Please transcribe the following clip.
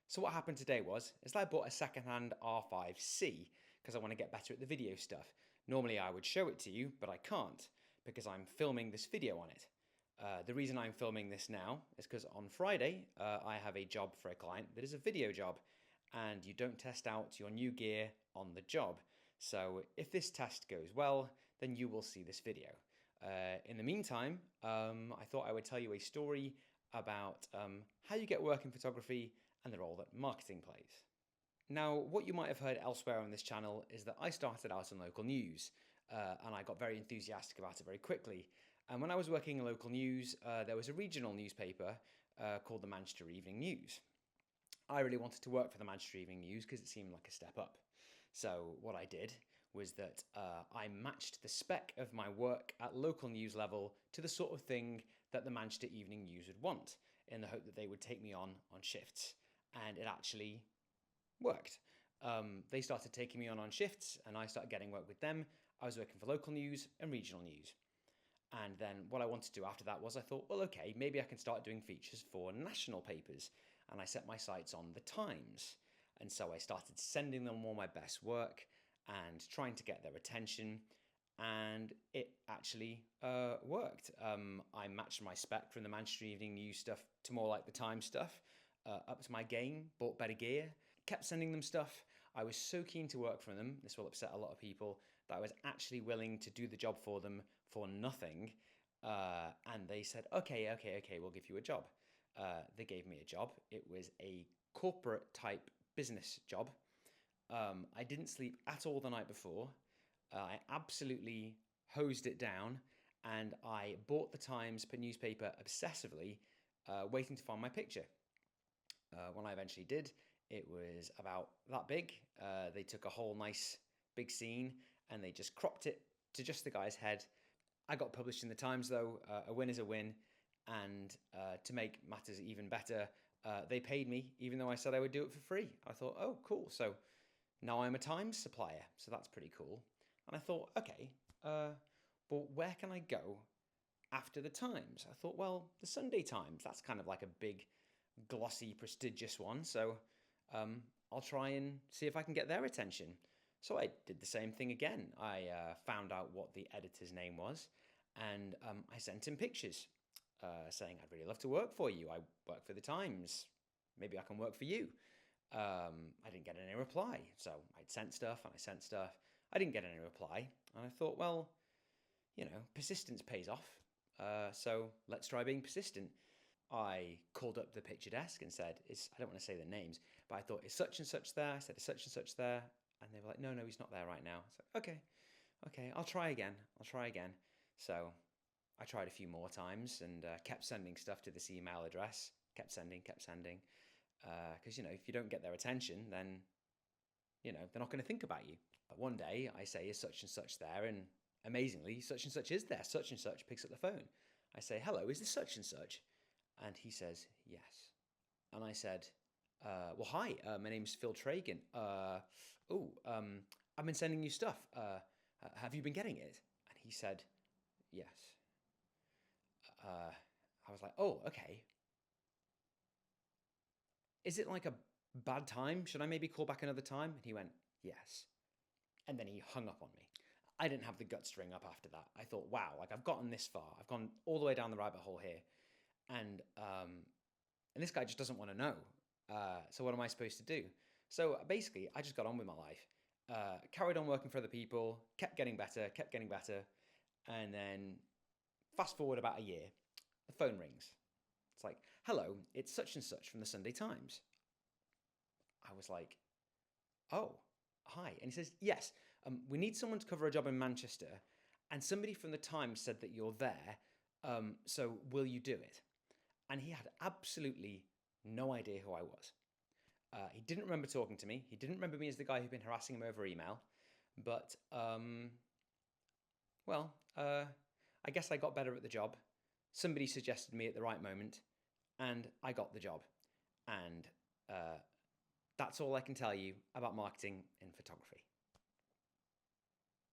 So what happened today is I bought a second-hand R5C because I want to get better at the video stuff. Normally I would show it to you, but I can't because I'm filming this video on it. The reason I'm filming this now is because on Friday I have a job for a client that is a video job, and you don't test out your new gear on the job. So if this test goes well, then you will see this video. In the meantime, I thought I would tell you a story about how you get work in photography and the role that marketing plays. Now, what you might have heard elsewhere on this channel is that I started out in local news, and I got very enthusiastic about it very quickly. And when I was working in local news, there was a regional newspaper called the Manchester Evening News. I really wanted to work for the Manchester Evening News because it seemed like a step up. So what I did was that I matched the spec of my work at local news level to the sort of thing that the Manchester Evening News would want, in the hope that they would take me on shifts. And it actually worked. They started taking me on shifts, and I started getting work with them. I was working for local news and regional news. And then what I wanted to do after that was I thought, well, okay, maybe I can start doing features for national papers. And I set my sights on the Times. And so I started sending them all my best work and trying to get their attention. And it actually worked. I matched my spec from the Manchester Evening News stuff to more like the Times stuff. Upped my game, bought better gear, kept sending them stuff. I was so keen to work for them, this will upset a lot of people, that I was actually willing to do the job for them for nothing. And they said, okay, we'll give you a job. They gave me a job. It was a corporate type business job. I didn't sleep at all the night before. I absolutely hosed it down, and I bought the Times newspaper obsessively, waiting to find my picture. When I eventually did, it was about that big. They took a whole nice big scene and they just cropped it to just the guy's head. I got published in the Times though. A win is a win. And to make matters even better, they paid me even though I said I would do it for free. I thought, oh, cool. So now I'm a Times supplier. So that's pretty cool. And I thought, okay, but where can I go after the Times? I thought, well, the Sunday Times, that's kind of like a big, glossy, prestigious one. So I'll try and see if I can get their attention. So I did the same thing again. I found out what the editor's name was, and I sent him pictures saying, I'd really love to work for you. I work for the Times. Maybe I can work for you. I didn't get any reply. So I'd sent stuff and I sent stuff. I didn't get any reply. And I thought, well, you know, persistence pays off. So let's try being persistent. I called up the picture desk and said, I don't want to say the names, but I thought, is such and such there? I said, is such and such there? And they were like, no, he's not there right now. I said, okay, I'll try again. So I tried a few more times and kept sending stuff to this email address, kept sending. Because, if you don't get their attention, then, they're not going to think about you. But one day I say, is such and such there? And amazingly, such and such is there. Such and such picks up the phone. I say, hello, is this such and such? And he says, yes. And I said, well, hi, my name's Phil Tragan. I've been sending you stuff. Have you been getting it? And he said, yes. I was like, oh, okay. Is it like a bad time? Should I maybe call back another time? And he went, yes. And then he hung up on me. I didn't have the guts to ring up after that. I thought, wow, like I've gotten this far. I've gone all the way down the rabbit hole here. And this guy just doesn't want to know. So what am I supposed to do? So basically, I just got on with my life, carried on working for other people, kept getting better. And then fast forward about a year, the phone rings. It's like, hello, it's such and such from the Sunday Times. I was like, oh, hi. And he says, yes, we need someone to cover a job in Manchester. And somebody from the Times said that you're there. So will you do it? And he had absolutely no idea who I was. He didn't remember talking to me. He didn't remember me as the guy who'd been harassing him over email. But, I guess I got better at the job. Somebody suggested me at the right moment, and I got the job. And that's all I can tell you about marketing in photography.